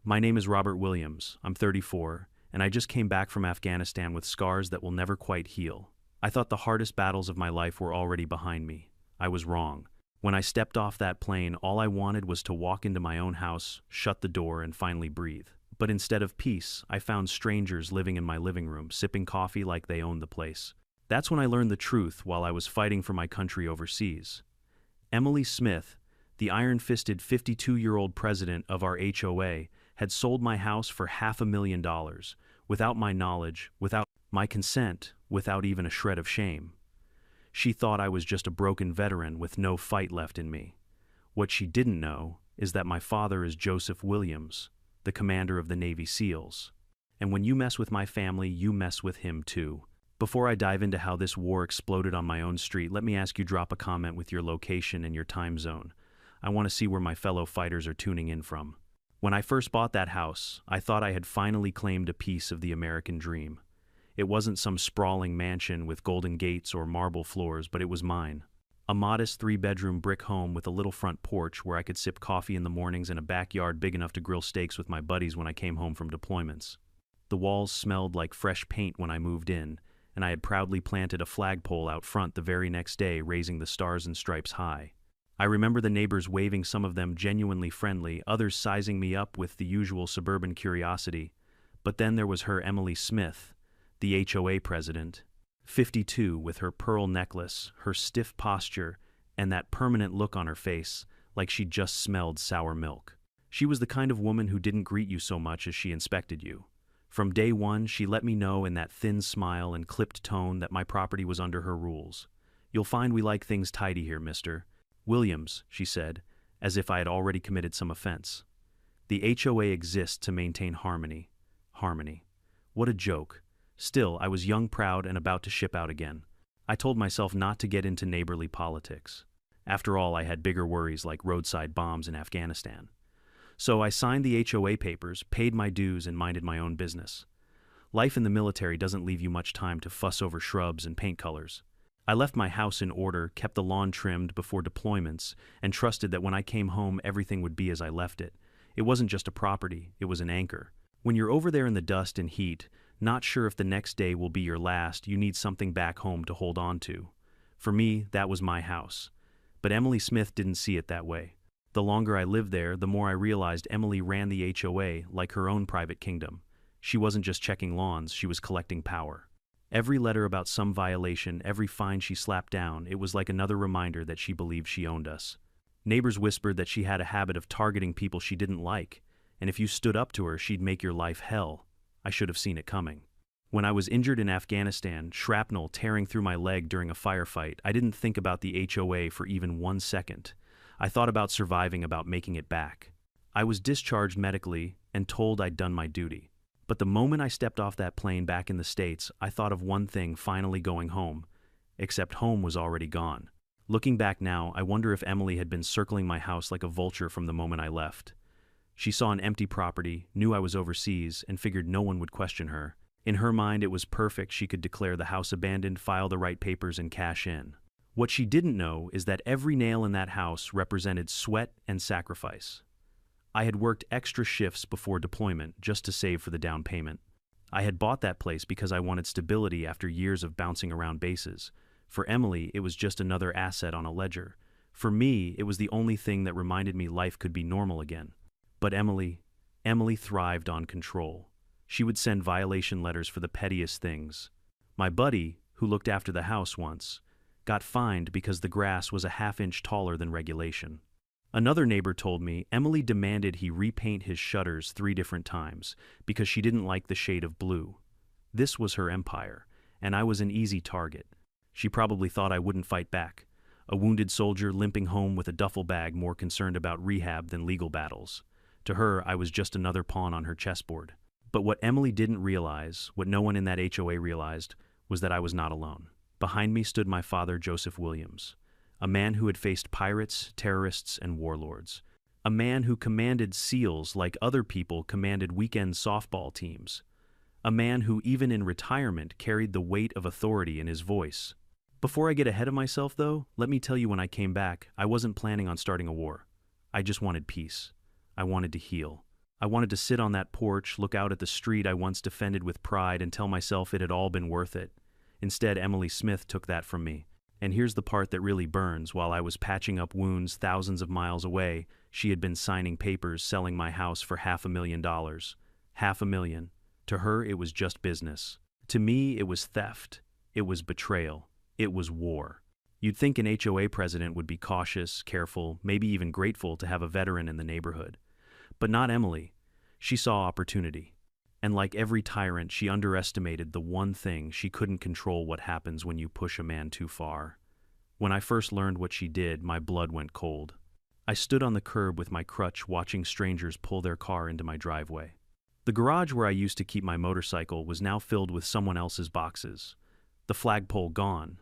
My name is Robert Williams. I'm 34, and I just came back from Afghanistan with scars that will never quite heal. I thought the hardest battles of my life were already behind me. I was wrong. When I stepped off that plane, all I wanted was to walk into my own house, shut the door, and finally breathe. But instead of peace, I found strangers living in my living room, sipping coffee like they owned the place. That's when I learned the truth while I was fighting for my country overseas. Emily Smith, the iron-fisted 52-year-old president of our HOA, had sold my house for $500,000, without my knowledge, without my consent, without even a shred of shame. She thought I was just a broken veteran with no fight left in me. What she didn't know is that my father is Joseph Williams, the commander of the Navy SEALs. And when you mess with my family, you mess with him too. Before I dive into how this war exploded on my own street, let me ask you drop a comment with your location and your time zone. I want to see where my fellow fighters are tuning in from. When I first bought that house, I thought I had finally claimed a piece of the American dream. It wasn't some sprawling mansion with golden gates or marble floors, but it was mine. A modest 3-bedroom brick home with a little front porch where I could sip coffee in the mornings and a backyard big enough to grill steaks with my buddies when I came home from deployments. The walls smelled like fresh paint when I moved in, and I had proudly planted a flagpole out front the very next day, raising the stars and stripes high. I remember the neighbors waving, some of them genuinely friendly, others sizing me up with the usual suburban curiosity. But then there was her Emily Smith, the HOA president, 52, with her pearl necklace, her stiff posture, and that permanent look on her face, like she'd just smelled sour milk. She was the kind of woman who didn't greet you so much as she inspected you. From day one, she let me know in that thin smile and clipped tone that my property was under her rules. "You'll find we like things tidy here, Mr. Williams," she said, as if I had already committed some offense. "The HOA exists to maintain harmony." Harmony. What a joke. Still, I was young, proud, and about to ship out again. I told myself not to get into neighborly politics. After all, I had bigger worries like roadside bombs in Afghanistan. So I signed the HOA papers, paid my dues, and minded my own business. Life in the military doesn't leave you much time to fuss over shrubs and paint colors. I left my house in order, kept the lawn trimmed before deployments, and trusted that when I came home everything would be as I left it. It wasn't just a property, it was an anchor. When you're over there in the dust and heat, not sure if the next day will be your last, you need something back home to hold on to. For me, that was my house. But Emily Smith didn't see it that way. The longer I lived there, the more I realized Emily ran the HOA like her own private kingdom. She wasn't just checking lawns, she was collecting power. Every letter about some violation, every fine she slapped down, it was like another reminder that she believed she owned us. Neighbors whispered that she had a habit of targeting people she didn't like, and if you stood up to her, she'd make your life hell. I should have seen it coming. When I was injured in Afghanistan, shrapnel tearing through my leg during a firefight, I didn't think about the HOA for even 1 second. I thought about surviving, about making it back. I was discharged medically and told I'd done my duty. But the moment I stepped off that plane back in the States, I thought of one thing: finally going home. Except home was already gone. Looking back now, I wonder if Emily had been circling my house like a vulture from the moment I left. She saw an empty property, knew I was overseas, and figured no one would question her. In her mind, it was perfect. She could declare the house abandoned, file the right papers, and cash in. What she didn't know is that every nail in that house represented sweat and sacrifice. I had worked extra shifts before deployment just to save for the down payment. I had bought that place because I wanted stability after years of bouncing around bases. For Emily, it was just another asset on a ledger. For me, it was the only thing that reminded me life could be normal again. But Emily thrived on control. She would send violation letters for the pettiest things. My buddy, who looked after the house once, got fined because the grass was a half-inch taller than regulation. Another neighbor told me Emily demanded he repaint his shutters 3 different times because she didn't like the shade of blue. This was her empire, and I was an easy target. She probably thought I wouldn't fight back, a wounded soldier limping home with a duffel bag, more concerned about rehab than legal battles. To her, I was just another pawn on her chessboard. But what Emily didn't realize, what no one in that HOA realized, was that I was not alone. Behind me stood my father, Joseph Williams, a man who had faced pirates, terrorists, and warlords. A man who commanded SEALs like other people commanded weekend softball teams. A man who, even in retirement, carried the weight of authority in his voice. Before I get ahead of myself, though, let me tell you, when I came back, I wasn't planning on starting a war. I just wanted peace. I wanted to heal. I wanted to sit on that porch, look out at the street I once defended with pride, and tell myself it had all been worth it. Instead, Emily Smith took that from me. And here's the part that really burns. While I was patching up wounds thousands of miles away, she had been signing papers selling my house for $500,000. $500,000. To her, it was just business. To me, it was theft. It was betrayal. It was war. You'd think an HOA president would be cautious, careful, maybe even grateful to have a veteran in the neighborhood. But not Emily. She saw opportunity. And like every tyrant, she underestimated the one thing: she couldn't control what happens when you push a man too far. When I first learned what she did, my blood went cold. I stood on the curb with my crutch, watching strangers pull their car into my driveway. The garage where I used to keep my motorcycle was now filled with someone else's boxes. The flagpole gone.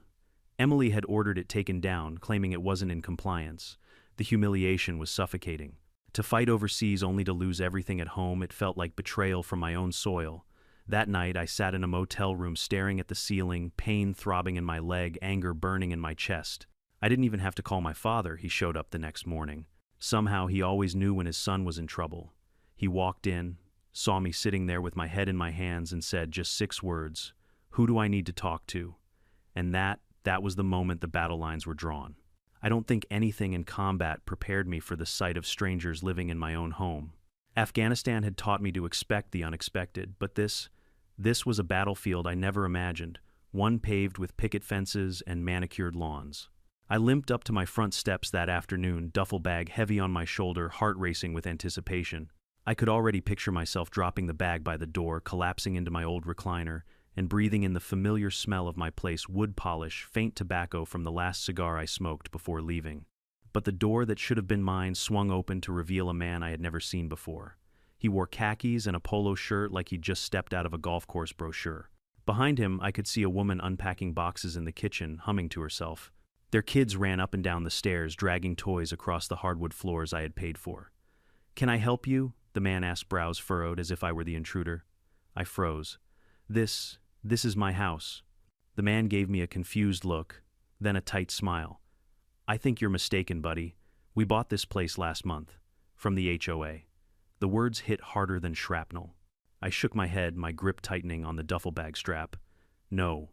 Emily had ordered it taken down, claiming it wasn't in compliance. The humiliation was suffocating. To fight overseas only to lose everything at home, it felt like betrayal from my own soil. That night, I sat in a motel room staring at the ceiling, pain throbbing in my leg, anger burning in my chest. I didn't even have to call my father. He showed up the next morning. Somehow, he always knew when his son was in trouble. He walked in, saw me sitting there with my head in my hands, and said just 6 words: "Who do I need to talk to?" And that was the moment the battle lines were drawn. I don't think anything in combat prepared me for the sight of strangers living in my own home. Afghanistan had taught me to expect the unexpected, but this was a battlefield I never imagined, one paved with picket fences and manicured lawns. I limped up to my front steps that afternoon, duffel bag heavy on my shoulder, heart racing with anticipation. I could already picture myself dropping the bag by the door, collapsing into my old recliner, and breathing in the familiar smell of my place: wood polish, faint tobacco from the last cigar I smoked before leaving. But the door that should have been mine swung open to reveal a man I had never seen before. He wore khakis and a polo shirt like he'd just stepped out of a golf course brochure. Behind him, I could see a woman unpacking boxes in the kitchen, humming to herself. Their kids ran up and down the stairs, dragging toys across the hardwood floors I had paid for. "Can I help you?" the man asked, brows furrowed, as if I were the intruder. I froze. This is my house." The man gave me a confused look, then a tight smile. "I think you're mistaken, buddy. We bought this place last month. From the HOA." The words hit harder than shrapnel. I shook my head, my grip tightening on the duffel bag strap. "No,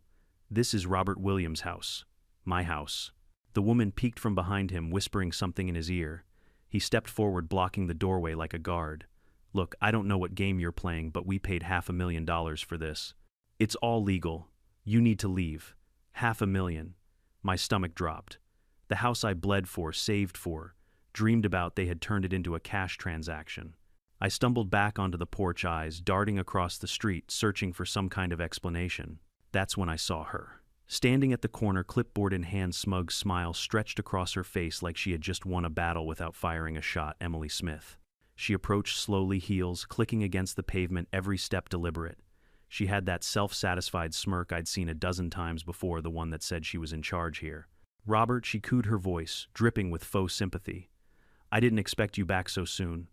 this is Robert Williams' house. My house." The woman peeked from behind him, whispering something in his ear. He stepped forward, blocking the doorway like a guard. "Look, I don't know what game you're playing, but we paid $500,000 for this. It's all legal. You need to leave. $500,000. My stomach dropped. The house I bled for, saved for, dreamed about, they had turned it into a cash transaction. I stumbled back onto the porch, eyes darting across the street, searching for some kind of explanation. That's when I saw her. Standing at the corner, clipboard in hand, smug smile stretched across her face like she had just won a battle without firing a shot. Emily Smith. She approached slowly, heels clicking against the pavement, every step deliberate. She had that self-satisfied smirk I'd seen a dozen times before, the one that said she was in charge here. "Robert," she cooed, her voice dripping with faux sympathy. "I didn't expect you back so soon."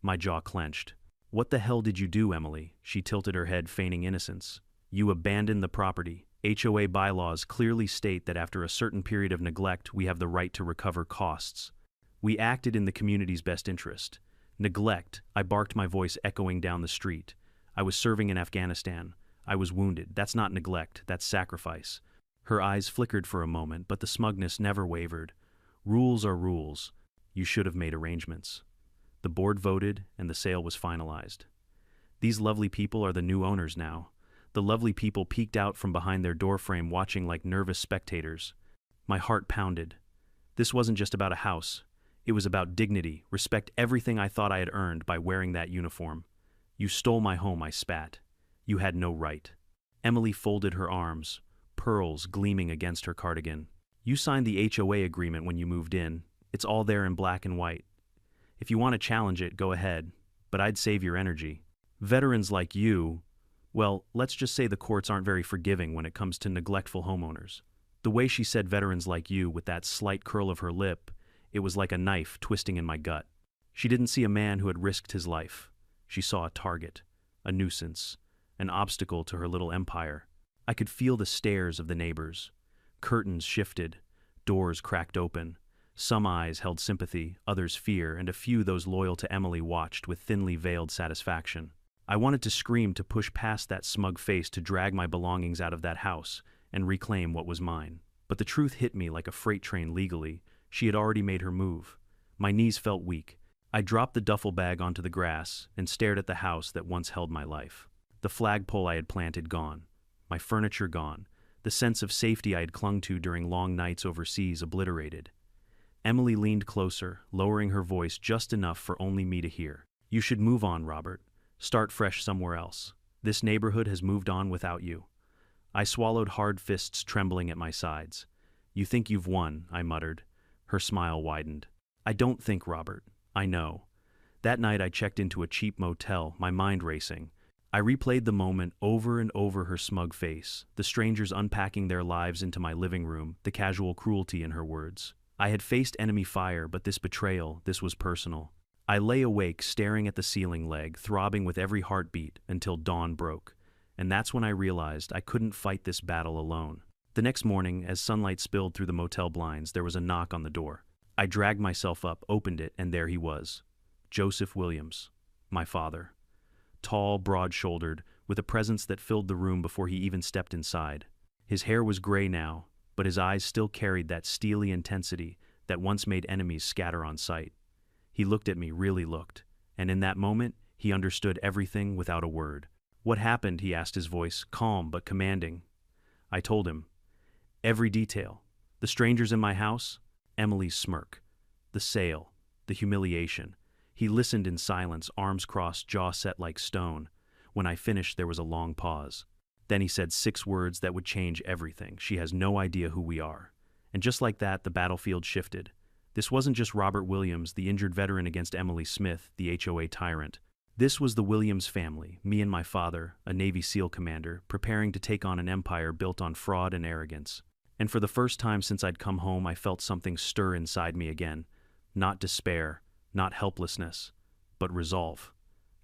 My jaw clenched. "What the hell did you do, Emily?" She tilted her head, feigning innocence. "You abandoned the property. HOA bylaws clearly state that after a certain period of neglect, we have the right to recover costs. We acted in the community's best interest." Neglect, I barked, my voice echoing down the street. I was serving in Afghanistan. I was wounded. That's not neglect, that's sacrifice. Her eyes flickered for a moment, but the smugness never wavered. "Rules are rules. You should have made arrangements." The board voted, and the sale was finalized. These lovely people are the new owners now. The lovely people peeked out from behind their doorframe, watching like nervous spectators. My heart pounded. This wasn't just about a house. It was about dignity, respect, everything I thought I had earned by wearing that uniform. "You stole my home," I spat. "You had no right." Emily folded her arms, pearls gleaming against her cardigan. "You signed the HOA agreement when you moved in. It's all there in black and white. If you want to challenge it, go ahead, but I'd save your energy. Veterans like you, well, let's just say the courts aren't very forgiving when it comes to neglectful homeowners." The way she said "veterans like you" with that slight curl of her lip, it was like a knife twisting in my gut. She didn't see a man who had risked his life. She saw a target, a nuisance, an obstacle to her little empire. I could feel the stares of the neighbors. Curtains shifted, doors cracked open. Some eyes held sympathy, others fear, and a few those loyal to Emily watched with thinly veiled satisfaction. I wanted to scream, to push past that smug face, to drag my belongings out of that house and reclaim what was mine. But the truth hit me like a freight train legally. She had already made her move. My knees felt weak. I dropped the duffel bag onto the grass and stared at the house that once held my life. The flagpole I had planted gone. My furniture gone. The sense of safety I had clung to during long nights overseas obliterated. Emily leaned closer, lowering her voice just enough for only me to hear. You should move on, Robert. Start fresh somewhere else. This neighborhood has moved on without you. I swallowed, hard fists trembling at my sides. You think you've won, I muttered. Her smile widened. I don't think, Robert. I know. That night I checked into a cheap motel, my mind racing. I replayed the moment over and over, her smug face, the strangers unpacking their lives into my living room, the casual cruelty in her words. I had faced enemy fire, but this betrayal, this was personal. I lay awake, staring at the ceiling leg, throbbing with every heartbeat, until dawn broke. And that's when I realized I couldn't fight this battle alone. The next morning, as sunlight spilled through the motel blinds, there was a knock on the door. I dragged myself up, opened it, and there he was. Joseph Williams, my father. Tall, broad-shouldered, with a presence that filled the room before he even stepped inside. His hair was gray now, but his eyes still carried that steely intensity that once made enemies scatter on sight. He looked at me, really looked, and in that moment, he understood everything without a word. What happened? He asked, his voice calm but commanding. I told him. Every detail. The strangers in my house, Emily's smirk, the sale, the humiliation. He listened in silence, arms crossed, jaw set like stone. When I finished, there was a long pause. Then he said 6 words that would change everything. She has no idea who we are. And just like that, the battlefield shifted. This wasn't just Robert Williams, the injured veteran, against Emily Smith, the HOA tyrant. This was the Williams family, me and my father, a Navy SEAL commander, preparing to take on an empire built on fraud and arrogance. And for the first time since I'd come home, I felt something stir inside me again. Not despair, not helplessness, but resolve.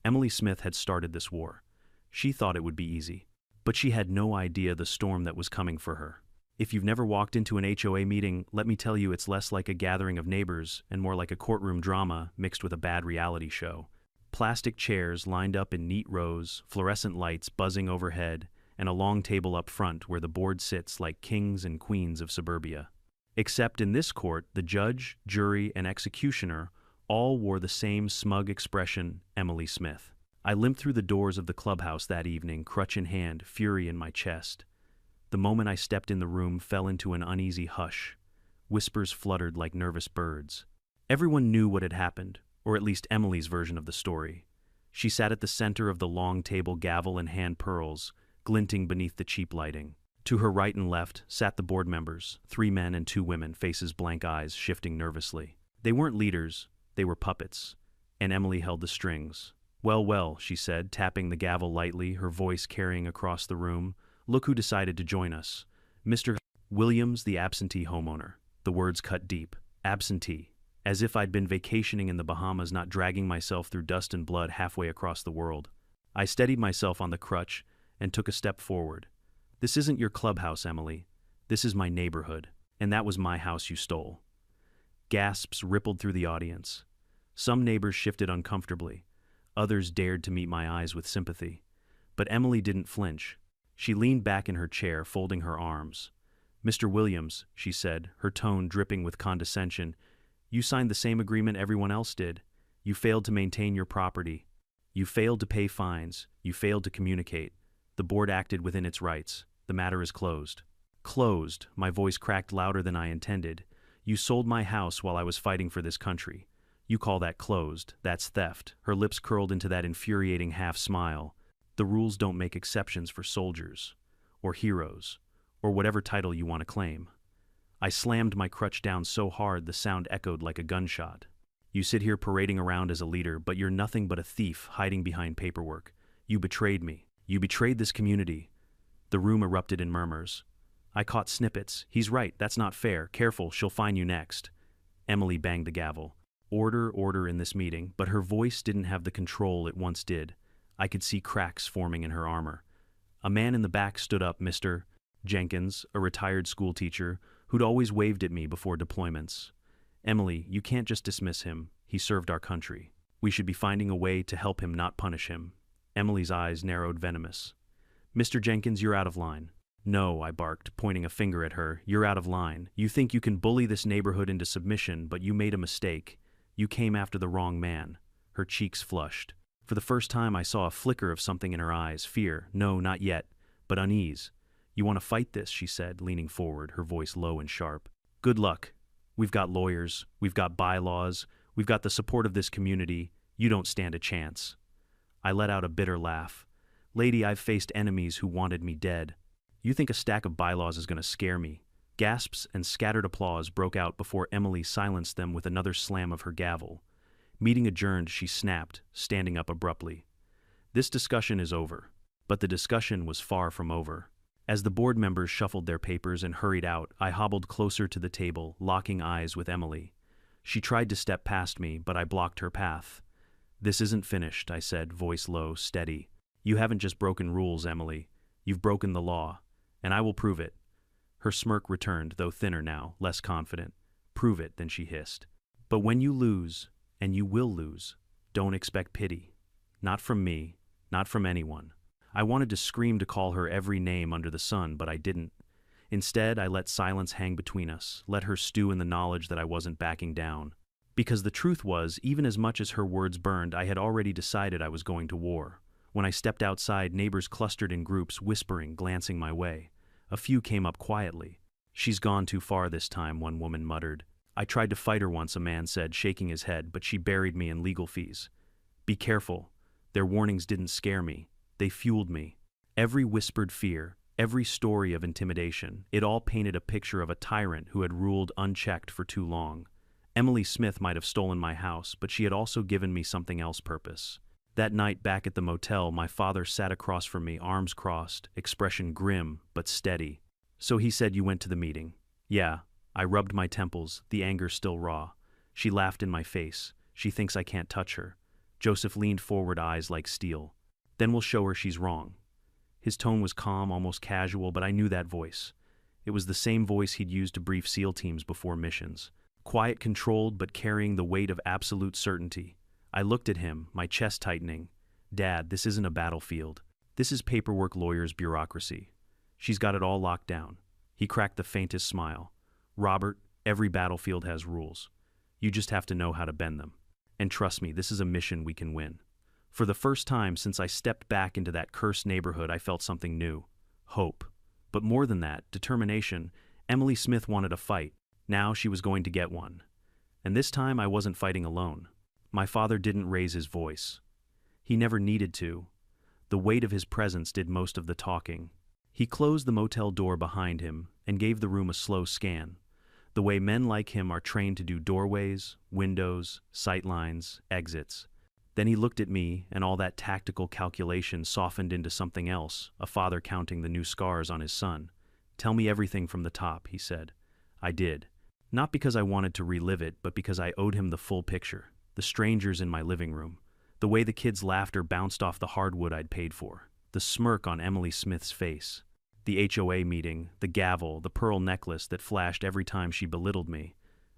Emily Smith had started this war. She thought it would be easy. But she had no idea the storm that was coming for her. If you've never walked into an HOA meeting, let me tell you, it's less like a gathering of neighbors and more like a courtroom drama mixed with a bad reality show. Plastic chairs lined up in neat rows, fluorescent lights buzzing overhead, and a long table up front where the board sits like kings and queens of suburbia. Except in this court, the judge, jury, and executioner all wore the same smug expression, Emily Smith. I limped through the doors of the clubhouse that evening, crutch in hand, fury in my chest. The moment I stepped in the room, fell into an uneasy hush. Whispers fluttered like nervous birds. Everyone knew what had happened, or at least Emily's version of the story. She sat at the center of the long table, gavel and hand pearls, glinting beneath the cheap lighting. To her right and left sat the board members, 3 men and 2 women, faces blank, eyes shifting nervously. They weren't leaders, they were puppets, and Emily held the strings. Well, well, she said, tapping the gavel lightly, her voice carrying across the room. Look who decided to join us. Mr. Williams, the absentee homeowner. The words cut deep. Absentee. As if I'd been vacationing in the Bahamas, not dragging myself through dust and blood halfway across the world. I steadied myself on the crutch and took a step forward. This isn't your clubhouse, Emily. This is my neighborhood, and that was my house you stole. Gasps rippled through the audience. Some neighbors shifted uncomfortably. Others dared to meet my eyes with sympathy. But Emily didn't flinch. She leaned back in her chair, folding her arms. Mr. Williams, she said, her tone dripping with condescension, you signed the same agreement everyone else did. You failed to maintain your property. You failed to pay fines. You failed to communicate. The board acted within its rights. The matter is closed. Closed, my voice cracked louder than I intended. You sold my house while I was fighting for this country. You call that closed? That's theft. Her lips curled into that infuriating half smile. The rules don't make exceptions for soldiers, or heroes, or whatever title you want to claim. I slammed my crutch down so hard the sound echoed like a gunshot. You sit here parading around as a leader, but you're nothing but a thief hiding behind paperwork. You betrayed me. You betrayed this community. The room erupted in murmurs. I caught snippets. He's right, that's not fair. Careful, she'll fine you next. Emily banged the gavel. Order, order in this meeting, but her voice didn't have the control it once did. I could see cracks forming in her armor. A man in the back stood up, Mr. Jenkins, a retired schoolteacher, who'd always waved at me before deployments. Emily, you can't just dismiss him. He served our country. We should be finding a way to help him, not punish him. Emily's eyes narrowed venomous. Mr. Jenkins, you're out of line. No, I barked, pointing a finger at her. You're out of line. You think you can bully this neighborhood into submission, but you made a mistake. You came after the wrong man. Her cheeks flushed. For the first time I saw a flicker of something in her eyes. Fear. No, not yet. But unease. You want to fight this, she said, leaning forward, her voice low and sharp. Good luck. We've got lawyers. We've got bylaws. We've got the support of this community. You don't stand a chance. I let out a bitter laugh. Lady, I've faced enemies who wanted me dead. You think a stack of bylaws is going to scare me? Gasps and scattered applause broke out before Emily silenced them with another slam of her gavel. Meeting adjourned, she snapped, standing up abruptly. This discussion is over. But the discussion was far from over. As the board members shuffled their papers and hurried out, I hobbled closer to the table, locking eyes with Emily. She tried to step past me, but I blocked her path. This isn't finished, I said, voice low, steady. You haven't just broken rules, Emily. You've broken the law. And I will prove it. Her smirk returned, though thinner now, less confident. Prove it, then she hissed. But when you lose, and you will lose, don't expect pity. Not from me, not from anyone. I wanted to scream to call her every name under the sun, but I didn't. Instead, I let silence hang between us, let her stew in the knowledge that I wasn't backing down. Because the truth was, even as much as her words burned, I had already decided I was going to war. When I stepped outside, neighbors clustered in groups, whispering, glancing my way. A few came up quietly. She's gone too far this time, one woman muttered. I tried to fight her once, a man said, shaking his head, but she buried me in legal fees. Be careful. Their warnings didn't scare me. They fueled me. Every whispered fear, every story of intimidation, it all painted a picture of a tyrant who had ruled unchecked for too long. Emily Smith might have stolen my house, but she had also given me something else purpose. That night back at the motel, my father sat across from me, arms crossed, expression grim but steady. So he said, you went to the meeting. Yeah. I rubbed my temples, the anger still raw. She laughed in my face. She thinks I can't touch her. Joseph leaned forward, eyes like steel. Then we'll show her she's wrong. His tone was calm, almost casual, but I knew that voice. It was the same voice he'd used to brief SEAL teams before missions. Quiet, controlled, but carrying the weight of absolute certainty. I looked at him, my chest tightening. Dad, this isn't a battlefield. This is paperwork, lawyers, bureaucracy. She's got it all locked down. He cracked the faintest smile. Robert, every battlefield has rules. You just have to know how to bend them. And trust me, this is a mission we can win. For the first time since I stepped back into that cursed neighborhood, I felt something new. Hope. But more than that, determination. Emily Smith wanted a fight. Now she was going to get one. And this time I wasn't fighting alone. My father didn't raise his voice. He never needed to. The weight of his presence did most of the talking. He closed the motel door behind him and gave the room a slow scan, the way men like him are trained to do: doorways, windows, sightlines, exits. Then he looked at me, and all that tactical calculation softened into something else, a father counting the new scars on his son. Tell me everything from the top, he said. I did. Not because I wanted to relive it, but because I owed him the full picture. The strangers in my living room. The way the kids' laughter bounced off the hardwood I'd paid for. The smirk on Emily Smith's face. The HOA meeting, the gavel, the pearl necklace that flashed every time she belittled me.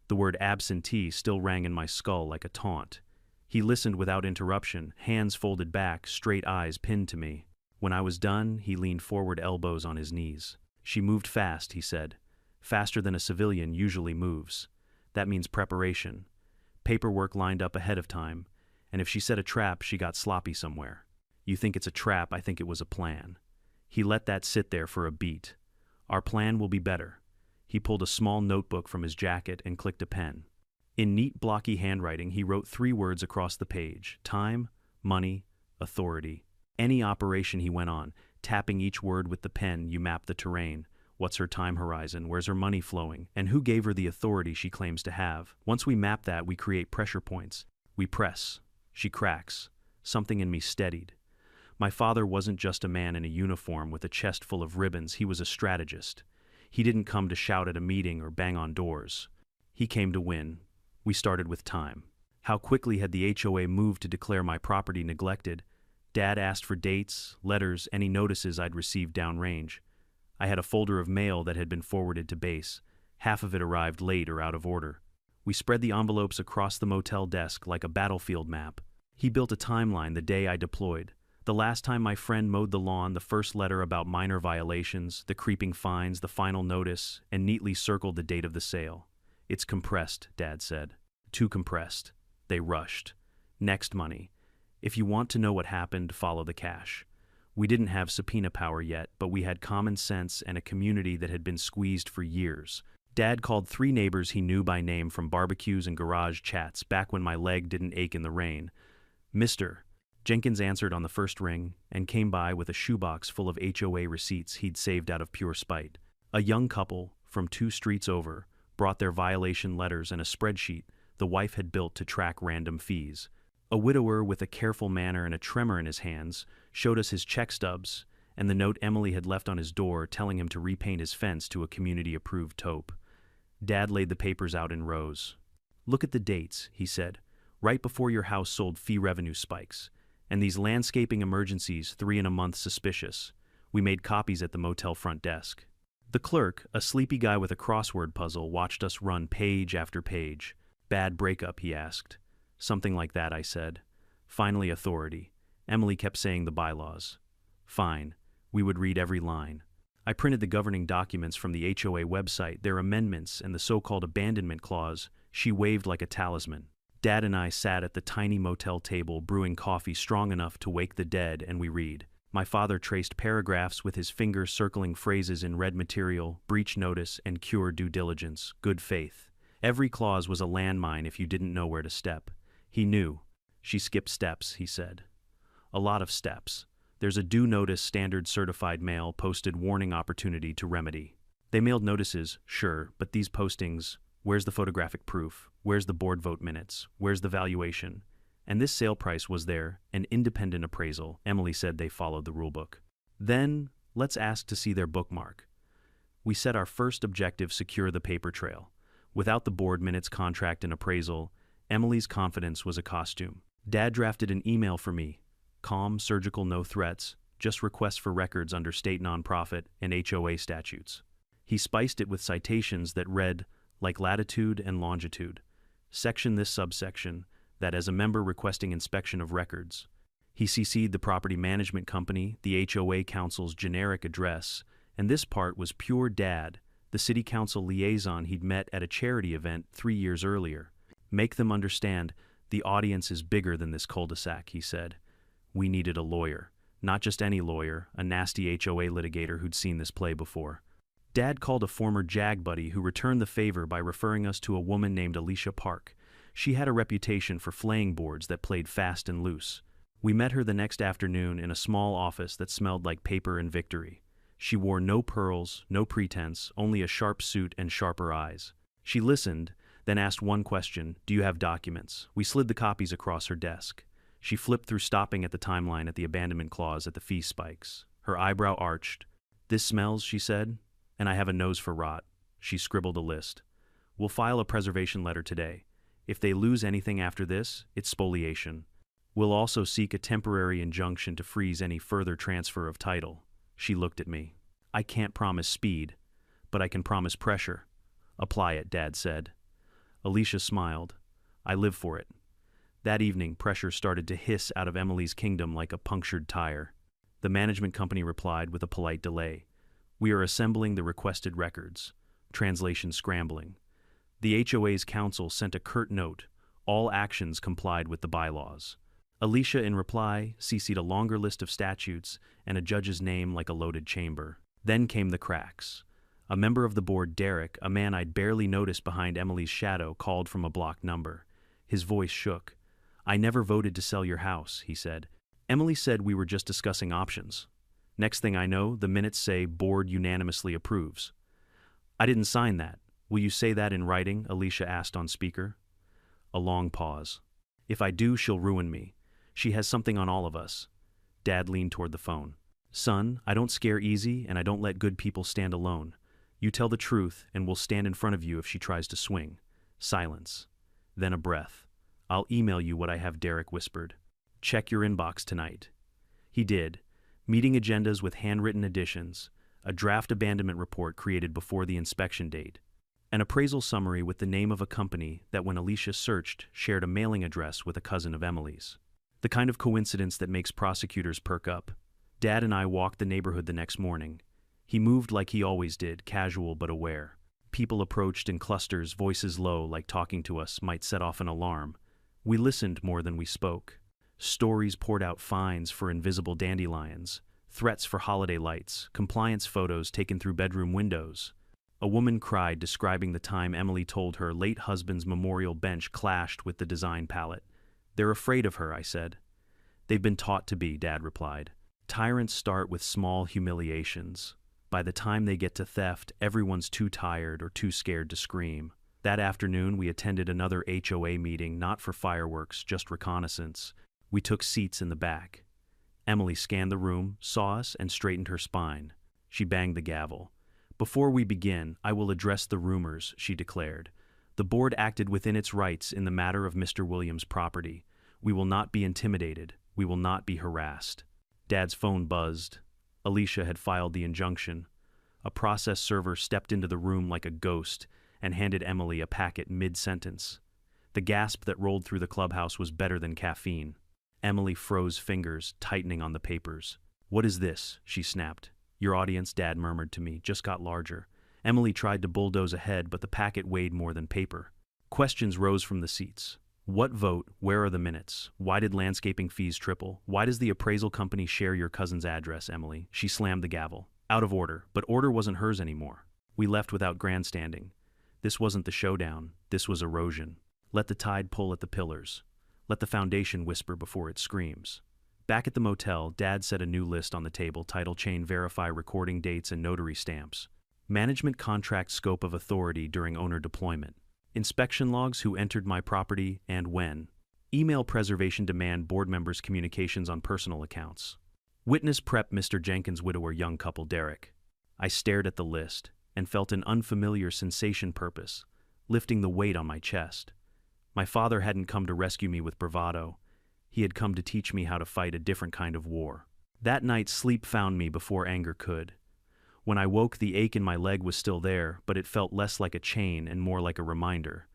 The word absentee still rang in my skull like a taunt. He listened without interruption, hands folded back, straight eyes pinned to me. When I was done, he leaned forward, elbows on his knees. She moved fast, he said. Faster than a civilian usually moves. That means preparation. Paperwork lined up ahead of time, and if she set a trap, she got sloppy somewhere. You think it's a trap, I think it was a plan. He let that sit there for a beat. Our plan will be better. He pulled a small notebook from his jacket and clicked a pen. In neat, blocky handwriting, he wrote 3 words across the page: time, money, authority. Any operation, he went on, tapping each word with the pen. You map the terrain. What's her time horizon? Where's her money flowing? And who gave her the authority she claims to have? Once we map that, we create pressure points. We press. She cracks. Something in me steadied. My father wasn't just a man in a uniform with a chest full of ribbons. He was a strategist. He didn't come to shout at a meeting or bang on doors. He came to win. We started with time. How quickly had the HOA moved to declare my property neglected? Dad asked for dates, letters, any notices I'd received downrange. I had a folder of mail that had been forwarded to base. Half of it arrived late or out of order. We spread the envelopes across the motel desk like a battlefield map. He built a timeline the day I deployed. The last time my friend mowed the lawn, the first letter about minor violations, the creeping fines, the final notice, and neatly circled the date of the sale. It's compressed, Dad said. Too compressed. They rushed. Next money. If you want to know what happened, follow the cash. We didn't have subpoena power yet, but we had common sense and a community that had been squeezed for years. Dad called 3 neighbors he knew by name from barbecues and garage chats back when my leg didn't ache in the rain. Mr. Jenkins answered on the first ring and came by with a shoebox full of HOA receipts he'd saved out of pure spite. A young couple from 2 streets over brought their violation letters and a spreadsheet the wife had built to track random fees. A widower with a careful manner and a tremor in his hands showed us his check stubs and the note Emily had left on his door telling him to repaint his fence to a community-approved taupe. Dad laid the papers out in rows. Look at the dates, he said, right before your house sold fee revenue spikes. And these landscaping emergencies, 3 in a month suspicious. We made copies at the motel front desk. The clerk, a sleepy guy with a crossword puzzle, watched us run page after page. Bad breakup, he asked. Something like that, I said. Finally, authority. Emily kept saying the bylaws. Fine. We would read every line. I printed the governing documents from the HOA website, their amendments, and the so-called abandonment clause. She waved like a talisman. Dad and I sat at the tiny motel table brewing coffee strong enough to wake the dead, and we read. My father traced paragraphs with his fingers circling phrases in red material, breach notice, and cure due diligence, good faith. Every clause was a landmine if you didn't know where to step. He knew. She skipped steps, he said. A lot of steps. There's a due notice standard certified mail posted warning opportunity to remedy. They mailed notices, sure, but these postings, where's the photographic proof? Where's the board vote minutes? Where's the valuation? And this sale price was there, an independent appraisal. Emily said they followed the rulebook. Then, let's ask to see their bookmark. We set our first objective: secure the paper trail. Without the board minutes, contract, and appraisal, Emily's confidence was a costume. Dad drafted an email for me. Calm, surgical, no threats, just requests for records under state nonprofit and HOA statutes. He spiced it with citations that read, like latitude and longitude. Section this subsection, that as a member requesting inspection of records. He CC'd the property management company, the HOA council's generic address, and this part was pure Dad, the city council liaison he'd met at a charity event 3 years earlier. Make them understand the audience is bigger than this cul-de-sac, he said. We needed a lawyer. Not just any lawyer, a nasty HOA litigator who'd seen this play before. Dad called a former JAG buddy who returned the favor by referring us to a woman named Alicia Park. She had a reputation for flaying boards that played fast and loose. We met her the next afternoon in a small office that smelled like paper and victory. She wore no pearls, no pretense, only a sharp suit and sharper eyes. She listened, then asked one question: do you have documents? We slid the copies across her desk. She flipped through, stopping at the timeline at the abandonment clause at the fee spikes. Her eyebrow arched. This smells, she said, and I have a nose for rot. She scribbled a list. We'll file a preservation letter today. If they lose anything after this, it's spoliation. We'll also seek a temporary injunction to freeze any further transfer of title. She looked at me. I can't promise speed, but I can promise pressure. Apply it, Dad said. Alicia smiled. I live for it. That evening, pressure started to hiss out of Emily's kingdom like a punctured tire. The management company replied with a polite delay. We are assembling the requested records. Translation scrambling. The HOA's council sent a curt note. All actions complied with the bylaws. Alicia, in reply, CC'd a longer list of statutes and a judge's name like a loaded chamber. Then came the cracks. A member of the board, Derek, a man I'd barely noticed behind Emily's shadow, called from a blocked number. His voice shook. I never voted to sell your house, he said. Emily said we were just discussing options. Next thing I know, the minutes say board unanimously approves. I didn't sign that. Will you say that in writing? Alicia asked on speaker. A long pause. If I do, she'll ruin me. She has something on all of us. Dad leaned toward the phone. Son, I don't scare easy, and I don't let good people stand alone. You tell the truth, and we'll stand in front of you if she tries to swing. Silence. Then a breath. I'll email you what I have, Derek whispered. Check your inbox tonight. He did. Meeting agendas with handwritten additions, a draft abandonment report created before the inspection date, An appraisal summary with the name of a company that, when Alicia searched, shared a mailing address with a cousin of Emily's. The kind of coincidence that makes prosecutors perk up. Dad and I walked the neighborhood the next morning. He moved like he always did, casual but aware. People approached in clusters, voices low, like talking to us might set off an alarm. We listened more than we spoke. Stories poured out, fines for invisible dandelions, threats for holiday lights, compliance photos taken through bedroom windows. A woman cried, describing the time Emily told her late husband's memorial bench clashed with the design palette. "They're afraid of her," I said. "They've been taught to be," Dad replied. "Tyrants start with small humiliations. By the time they get to theft, everyone's too tired or too scared to scream." That afternoon, we attended another HOA meeting, not for fireworks, just reconnaissance. We took seats in the back. Emily scanned the room, saw us, and straightened her spine. She banged the gavel. "Before we begin, I will address the rumors," she declared. "The board acted within its rights in the matter of Mr. Williams' property. We will not be intimidated. We will not be harassed." Dad's phone buzzed. Alicia had filed the injunction. A process server stepped into the room like a ghost and handed Emily a packet mid-sentence. The gasp that rolled through the clubhouse was better than caffeine. Emily froze, fingers tightening on the papers. "What is this?" she snapped. "Your audience," Dad murmured to me, "just got larger." Emily tried to bulldoze ahead, but the packet weighed more than paper. Questions rose from the seats. What vote? Where are the minutes? Why did landscaping fees triple? Why does the appraisal company share your cousin's address, Emily? She slammed the gavel. Out of order, but order wasn't hers anymore. We left without grandstanding. This wasn't the showdown, this was erosion. Let the tide pull at the pillars. Let the foundation whisper before it screams. Back at the motel, Dad set a new list on the table: title chain, verify recording dates, and notary stamps. Management contract, scope of authority during owner deployment. Inspection logs, who entered my property and when. Email preservation demand, board members' communications on personal accounts. Witness prep, Mr. Jenkins' widower, young couple Derek. I stared at the list and felt an unfamiliar sensation, purpose, lifting the weight on my chest. My father hadn't come to rescue me with bravado. He had come to teach me how to fight a different kind of war. That night, sleep found me before anger could. When I woke, the ache in my leg was still there, but it felt less like a chain and more like a reminder.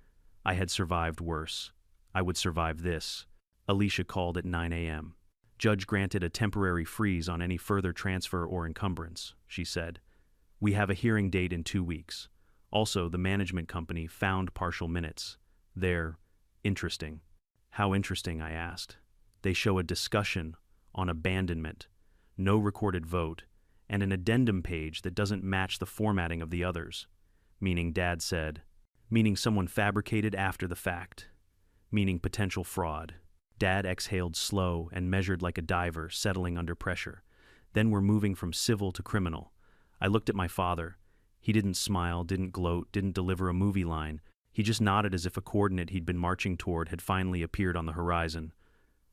I had survived worse. I would survive this. Alicia called at 9 a.m. Judge granted a temporary freeze on any further transfer or encumbrance, she said. We have a hearing date in 2 weeks. Also, the management company found partial minutes. They're interesting. How interesting, I asked. They show a discussion on abandonment, no recorded vote, and an addendum page that doesn't match the formatting of the others. Meaning, Dad said. Meaning someone fabricated after the fact. Meaning potential fraud. Dad exhaled slow and measured like a diver settling under pressure. Then we're moving from civil to criminal. I looked at my father. He didn't smile, didn't gloat, didn't deliver a movie line. He just nodded as if a coordinate he'd been marching toward had finally appeared on the horizon.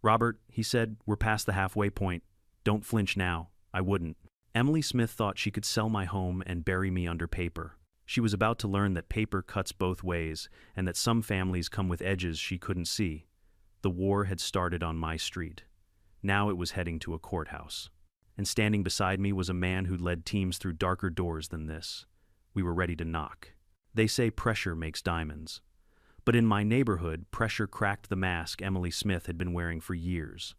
"Robert," he said, "we're past the halfway point. Don't flinch now." I wouldn't. Emily Smith thought she could sell my home and bury me under paper. She was about to learn that paper cuts both ways and that some families come with edges she couldn't see. The war had started on my street. Now it was heading to a courthouse. And standing beside me was a man who'd led teams through darker doors than this. We were ready to knock. They say pressure makes diamonds. But in my neighborhood, pressure cracked the mask Emily Smith had been wearing for years.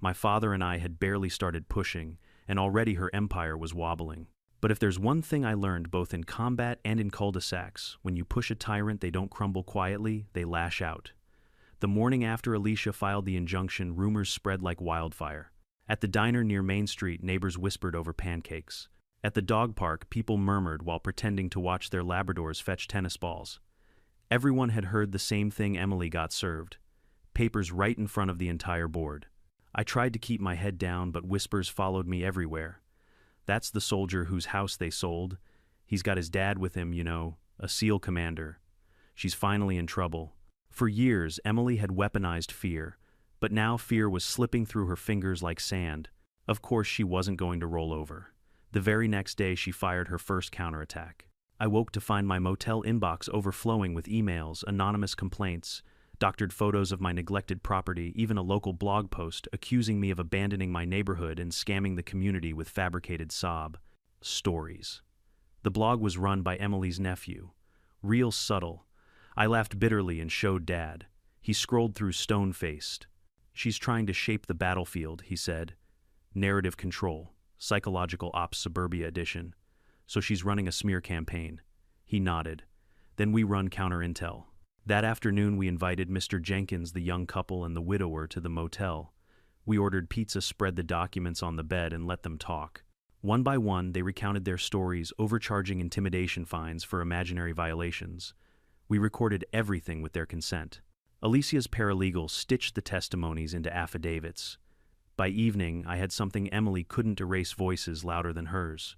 My father and I had barely started pushing, and already her empire was wobbling. But if there's one thing I learned both in combat and in cul-de-sacs, when you push a tyrant, they don't crumble quietly, they lash out. The morning after Alicia filed the injunction, rumors spread like wildfire. At the diner near Main Street, neighbors whispered over pancakes. At the dog park, people murmured while pretending to watch their Labradors fetch tennis balls. Everyone had heard the same thing Emily got served. Papers right in front of the entire board. I tried to keep my head down, but whispers followed me everywhere. That's the soldier whose house they sold. He's got his dad with him, you know, a SEAL commander. She's finally in trouble. For years, Emily had weaponized fear, but now fear was slipping through her fingers like sand. Of course, she wasn't going to roll over. The very next day, she fired her first counterattack. I woke to find my motel inbox overflowing with emails, anonymous complaints, doctored photos of my neglected property, even a local blog post accusing me of abandoning my neighborhood and scamming the community with fabricated sob stories. The blog was run by Emily's nephew, Real subtle. I laughed bitterly and showed Dad. He scrolled through stone-faced. She's trying to shape the battlefield, he said. Narrative control. Psychological Ops Suburbia Edition. So she's running a smear campaign. He nodded. Then we run counter-intel. That afternoon we invited Mr. Jenkins, the young couple, and the widower to the motel. We ordered pizza, spread the documents on the bed, and let them talk. One by one, they recounted their stories, overcharging intimidation fines for imaginary violations. We recorded everything with their consent. Alicia's paralegal stitched the testimonies into affidavits. By evening, I had something Emily couldn't erase, voices louder than hers.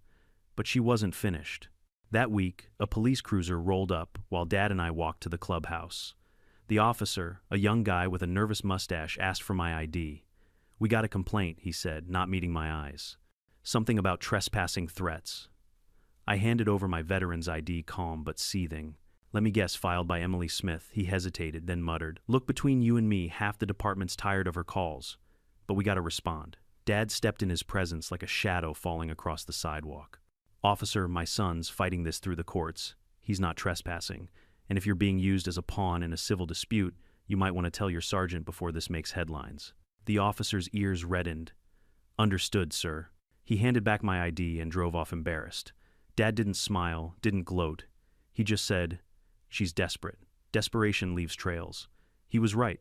But she wasn't finished. That week, a police cruiser rolled up while Dad and I walked to the clubhouse. The officer, a young guy with a nervous mustache, asked for my ID. We got a complaint, he said, not meeting my eyes. Something about trespassing threats. I handed over my veteran's ID, calm but seething. Let me guess, filed by Emily Smith. He hesitated, then muttered, Look, between you and me, half the department's tired of her calls. But we gotta respond. Dad stepped in his presence like a shadow falling across the sidewalk. Officer, my son's fighting this through the courts. He's not trespassing. And if you're being used as a pawn in a civil dispute, you might want to tell your sergeant before this makes headlines. The officer's ears reddened. Understood, sir. He handed back my ID and drove off embarrassed. Dad didn't smile, didn't gloat. He just said, She's desperate. Desperation leaves trails. He was right.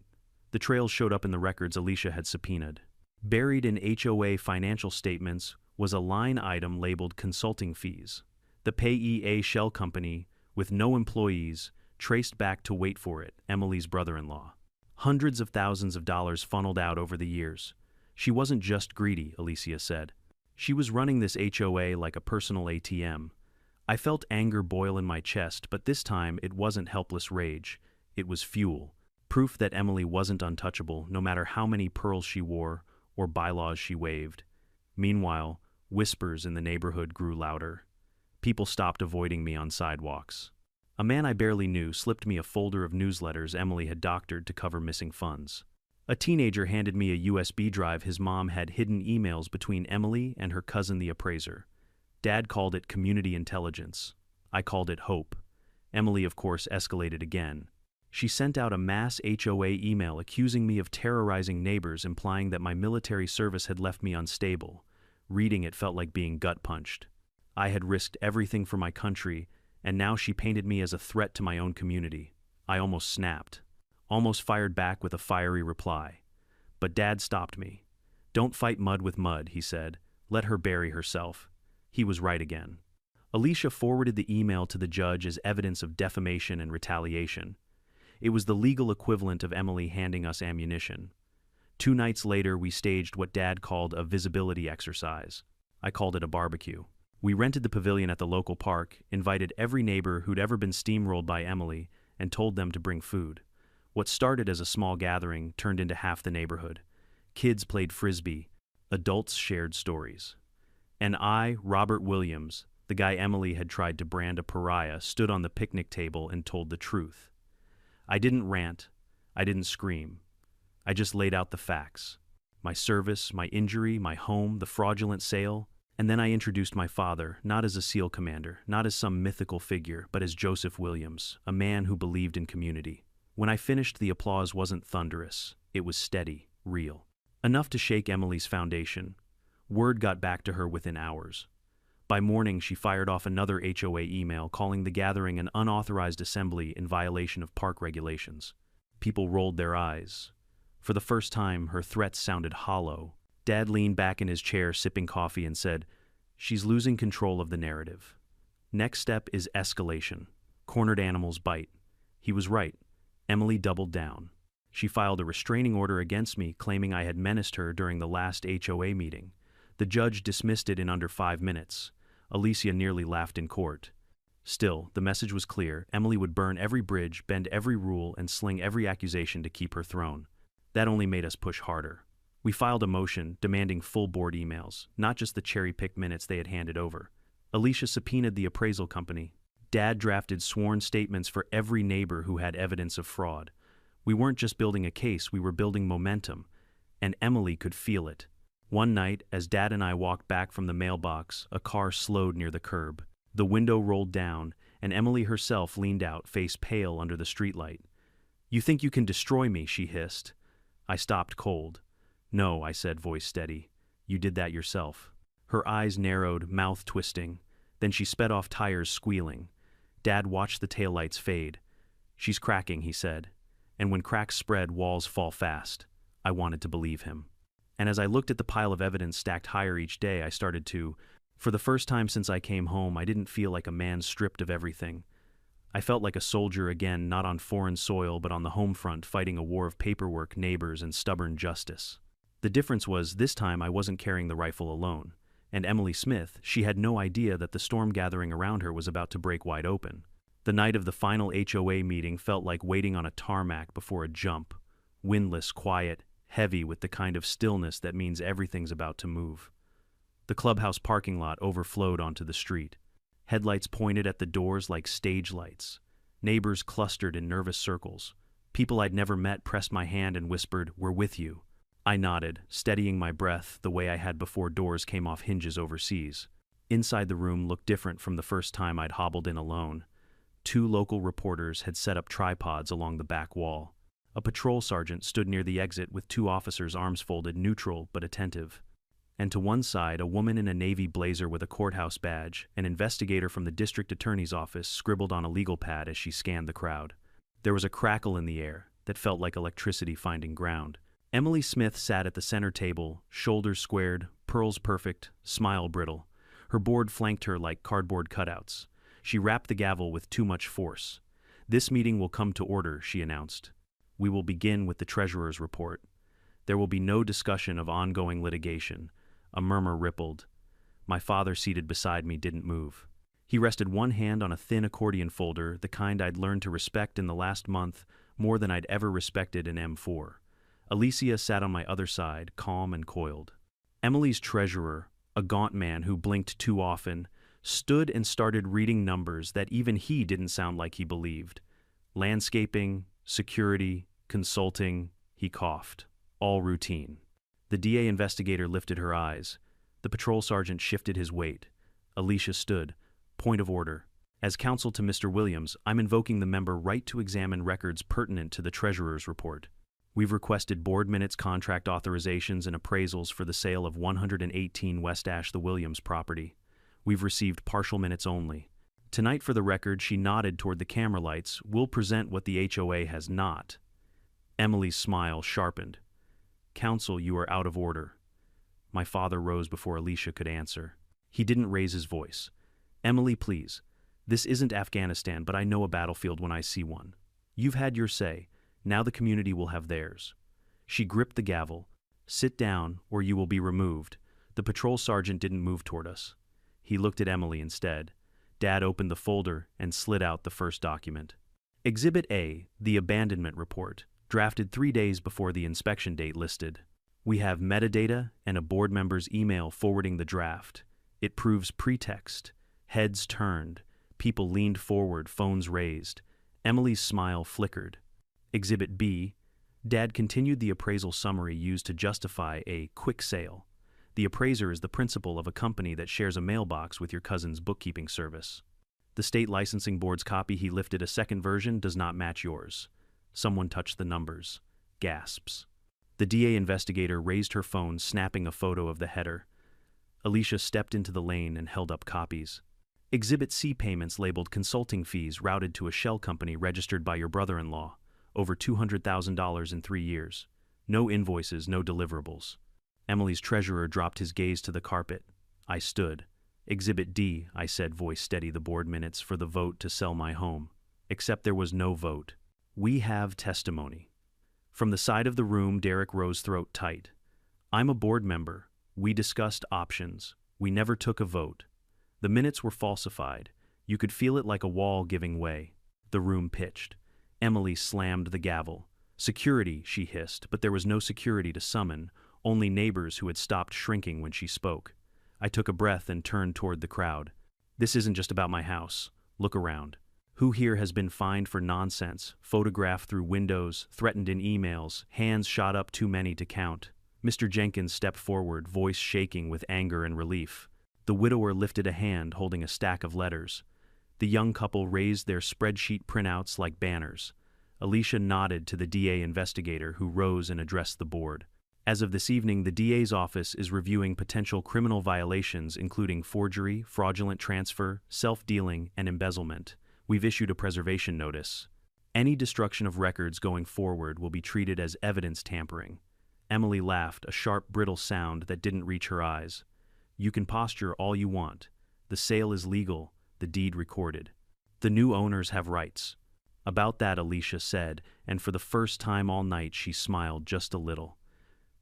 The trails showed up in the records Alicia had subpoenaed. Buried in HOA financial statements was a line item labeled consulting fees. The payee, a shell company with no employees, traced back to, wait for it, Emily's brother-in-law. Hundreds of thousands of dollars funneled out over the years. She wasn't just greedy, Alicia said. She was running this HOA like a personal ATM. I felt anger boil in my chest, but this time it wasn't helpless rage. It was fuel. Proof that Emily wasn't untouchable, no matter how many pearls she wore or bylaws she waved. Meanwhile, whispers in the neighborhood grew louder. People stopped avoiding me on sidewalks. A man I barely knew slipped me a folder of newsletters Emily had doctored to cover missing funds. A teenager handed me a USB drive his mom had hidden emails between Emily and her cousin the appraiser. Dad called it community intelligence. I called it hope. Emily, of course, escalated again. She sent out a mass HOA email accusing me of terrorizing neighbors, implying that my military service had left me unstable. Reading it felt like being gut-punched. I had risked everything for my country, and now she painted me as a threat to my own community. I almost snapped. Almost fired back with a fiery reply. But Dad stopped me. Don't fight mud with mud, he said. Let her bury herself. He was right again. Alicia forwarded the email to the judge as evidence of defamation and retaliation. It was the legal equivalent of Emily handing us ammunition. 2 nights later, we staged what Dad called a visibility exercise. I called it a barbecue. We rented the pavilion at the local park, invited every neighbor who'd ever been steamrolled by Emily, and told them to bring food. What started as a small gathering turned into half the neighborhood. Kids played frisbee. Adults shared stories. And I, Robert Williams, the guy Emily had tried to brand a pariah, stood on the picnic table and told the truth. I didn't rant. I didn't scream. I just laid out the facts. My service, my injury, my home, the fraudulent sale. And then I introduced my father, not as a SEAL commander, not as some mythical figure, but as Joseph Williams, a man who believed in community. When I finished, the applause wasn't thunderous. It was steady, real. Enough to shake Emily's foundation. Word got back to her within hours. By morning, she fired off another HOA email calling the gathering an unauthorized assembly in violation of park regulations. People rolled their eyes. For the first time, her threats sounded hollow. Dad leaned back in his chair, sipping coffee, and said, She's losing control of the narrative. Next step is escalation. Cornered animals bite. He was right. Emily doubled down. She filed a restraining order against me, claiming I had menaced her during the last HOA meeting. The judge dismissed it in under 5 minutes. Alicia nearly laughed in court. Still, the message was clear. Emily would burn every bridge, bend every rule, and sling every accusation to keep her throne. That only made us push harder. We filed a motion demanding full board emails, not just the cherry-picked minutes they had handed over. Alicia subpoenaed the appraisal company. Dad drafted sworn statements for every neighbor who had evidence of fraud. We weren't just building a case, we were building momentum, and Emily could feel it. One night, as Dad and I walked back from the mailbox, a car slowed near the curb. The window rolled down, and Emily herself leaned out, face pale under the streetlight. "You think you can destroy me?" she hissed. I stopped cold. "No," I said, voice steady. "You did that yourself." Her eyes narrowed, mouth twisting. Then she sped off, tires squealing. Dad watched the taillights fade. "She's cracking," he said. And when cracks spread, walls fall fast. I wanted to believe him. And as I looked at the pile of evidence stacked higher each day, I started to. For the first time since I came home, I didn't feel like a man stripped of everything. I felt like a soldier again, not on foreign soil, but on the home front, fighting a war of paperwork, neighbors, and stubborn justice. The difference was, this time I wasn't carrying the rifle alone. And Emily Smith, she had no idea that the storm gathering around her was about to break wide open. The night of the final HOA meeting felt like waiting on a tarmac before a jump. Windless, quiet, heavy with the kind of stillness that means everything's about to move. The clubhouse parking lot overflowed onto the street. Headlights pointed at the doors like stage lights. Neighbors clustered in nervous circles. People I'd never met pressed my hand and whispered, "We're with you." I nodded, steadying my breath the way I had before doors came off hinges overseas. Inside the room looked different from the first time I'd hobbled in alone. 2 local reporters had set up tripods along the back wall. A patrol sergeant stood near the exit with 2 officers, arms folded, neutral but attentive. And to one side, a woman in a navy blazer with a courthouse badge, an investigator from the district attorney's office, scribbled on a legal pad as she scanned the crowd. There was a crackle in the air that felt like electricity finding ground. Emily Smith sat at the center table, shoulders squared, pearls perfect, smile brittle. Her board flanked her like cardboard cutouts. She rapped the gavel with too much force. "This meeting will come to order," she announced. "We will begin with the treasurer's report. There will be no discussion of ongoing litigation." A murmur rippled. My father, seated beside me, didn't move. He rested one hand on a thin accordion folder, the kind I'd learned to respect in the last month more than I'd ever respected in M4. Alicia sat on my other side, calm and coiled. Emily's treasurer, a gaunt man who blinked too often, stood and started reading numbers that even he didn't sound like he believed. Landscaping, security, consulting, he coughed. All routine. The DA investigator lifted her eyes. The patrol sergeant shifted his weight. Alicia stood. "Point of order. As counsel to Mr. Williams, I'm invoking the member right to examine records pertinent to the treasurer's report. We've requested board minutes, contract authorizations, and appraisals for the sale of 118 West Ash, the Williams property. We've received partial minutes only. Tonight, for the record," she nodded toward the camera lights, "we'll present what the HOA has not." Emily's smile sharpened. "Counsel, you are out of order." My father rose before Alicia could answer. He didn't raise his voice. "Emily, please. This isn't Afghanistan, but I know a battlefield when I see one. You've had your say. Now the community will have theirs." She gripped the gavel. "Sit down, or you will be removed." The patrol sergeant didn't move toward us. He looked at Emily instead. Dad opened the folder and slid out the first document. Exhibit A, the abandonment report, drafted 3 days before the inspection date listed. We have metadata and a board member's email forwarding the draft. It proves pretext. Heads turned. People leaned forward, phones raised. Emily's smile flickered. Exhibit B, Dad continued the appraisal summary used to justify a quick sale. The appraiser is the principal of a company that shares a mailbox with your cousin's bookkeeping service. The state licensing board's copy he lifted, a second version, does not match yours. Someone touched the numbers. Gasps. The DA investigator raised her phone, snapping a photo of the header. Alicia stepped into the lane and held up copies. Exhibit C, payments labeled consulting fees routed to a shell company registered by your brother-in-law. Over $200,000 in 3 years. No invoices, no deliverables. Emily's treasurer dropped his gaze to the carpet. I stood. Exhibit D, I said, voice steady, the board minutes for the vote to sell my home. Except there was no vote. We have testimony. From the side of the room, Derek rose, throat tight. I'm a board member. We discussed options. We never took a vote. The minutes were falsified. You could feel it like a wall giving way. The room pitched. Emily slammed the gavel. Security, she hissed, but there was no security to summon, only neighbors who had stopped shrinking when she spoke. I took a breath and turned toward the crowd. This isn't just about my house. Look around. Who here has been fined for nonsense, photographed through windows, threatened in emails, hands shot up too many to count? Mr. Jenkins stepped forward, voice shaking with anger and relief. The widower lifted a hand holding a stack of letters. The young couple raised their spreadsheet printouts like banners. Alicia nodded to the DA investigator, who rose and addressed the board. As of this evening, the DA's office is reviewing potential criminal violations including forgery, fraudulent transfer, self-dealing, and embezzlement. We've issued a preservation notice. Any destruction of records going forward will be treated as evidence tampering. Emily laughed, a sharp, brittle sound that didn't reach her eyes. You can posture all you want. The sale is legal, the deed recorded. The new owners have rights. About that, Alicia said, and for the first time all night she smiled just a little.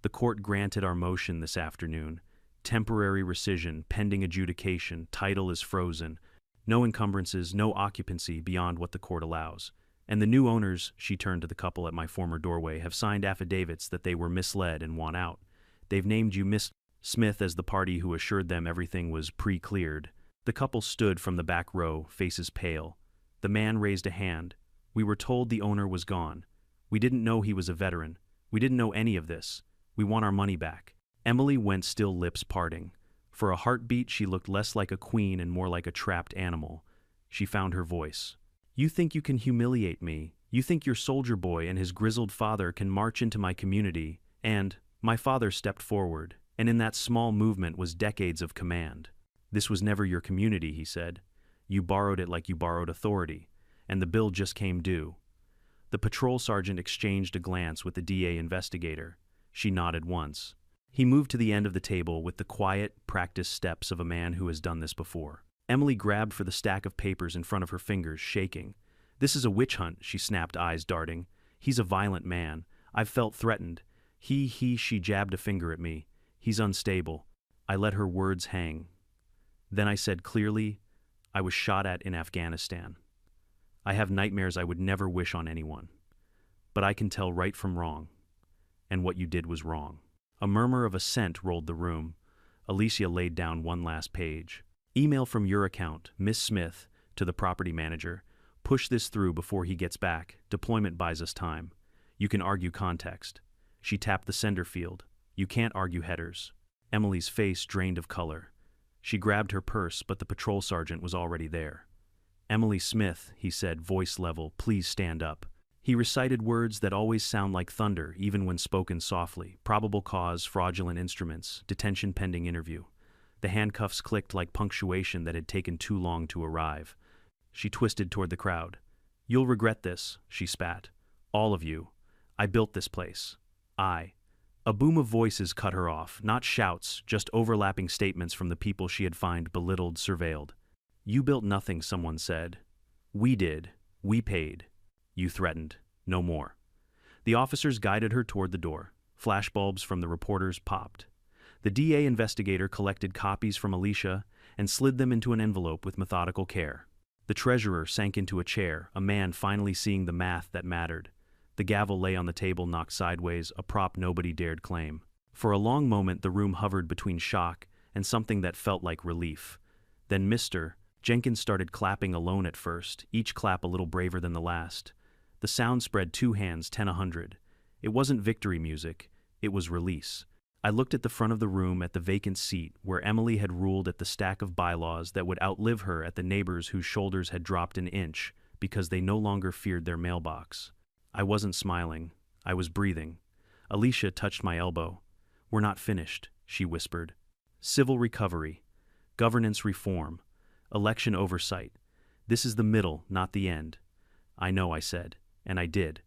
The court granted our motion this afternoon. Temporary rescission, pending adjudication, title is frozen. No encumbrances, no occupancy beyond what the court allows. And the new owners, she turned to the couple at my former doorway, have signed affidavits that they were misled and want out. They've named you Miss Smith as the party who assured them everything was pre-cleared. The couple stood from the back row, faces pale. The man raised a hand. We were told the owner was gone. We didn't know he was a veteran. We didn't know any of this. We want our money back. Emily went still, lips parting. For a heartbeat, she looked less like a queen and more like a trapped animal. She found her voice. You think you can humiliate me. You think your soldier boy and his grizzled father can march into my community. And my father stepped forward, and in that small movement was decades of command. This was never your community, he said. You borrowed it like you borrowed authority, and the bill just came due. The patrol sergeant exchanged a glance with the DA investigator. She nodded once. He moved to the end of the table with the quiet, practiced steps of a man who has done this before. Emily grabbed for the stack of papers in front of her fingers, shaking. This is a witch hunt, she snapped, eyes darting. He's a violent man. I've felt threatened. She jabbed a finger at me. He's unstable. I let her words hang. Then I said clearly, I was shot at in Afghanistan. I have nightmares I would never wish on anyone. But I can tell right from wrong. And what you did was wrong. A murmur of assent rolled the room. Alicia laid down one last page. Email from your account, Miss Smith, to the property manager. Push this through before he gets back. Deployment buys us time. You can argue context. She tapped the sender field. You can't argue headers. Emily's face drained of color. She grabbed her purse, but the patrol sergeant was already there. Emily Smith, he said, voice level, please stand up. He recited words that always sound like thunder, even when spoken softly. Probable cause, fraudulent instruments, detention pending interview. The handcuffs clicked like punctuation that had taken too long to arrive. She twisted toward the crowd. You'll regret this, she spat. All of you. I built this place. A boom of voices cut her off, not shouts, just overlapping statements from the people she had found belittled, surveilled. You built nothing, someone said. We did. We paid. You threatened. No more. The officers guided her toward the door. Flashbulbs from the reporters popped. The DA investigator collected copies from Alicia and slid them into an envelope with methodical care. The treasurer sank into a chair, a man finally seeing the math that mattered. The gavel lay on the table, knocked sideways, a prop nobody dared claim. For a long moment the room hovered between shock and something that felt like relief. Then Mr. Jenkins started clapping alone at first, each clap a little braver than the last. The sound spread 2 hands, 10-100. It wasn't victory music, it was release. I looked at the front of the room, at the vacant seat where Emily had ruled, at the stack of bylaws that would outlive her, at the neighbors whose shoulders had dropped an inch because they no longer feared their mailbox. I wasn't smiling. I was breathing. Alicia touched my elbow. We're not finished, she whispered. Civil recovery. Governance reform. Election oversight. This is the middle, not the end. I know, I said. And I did.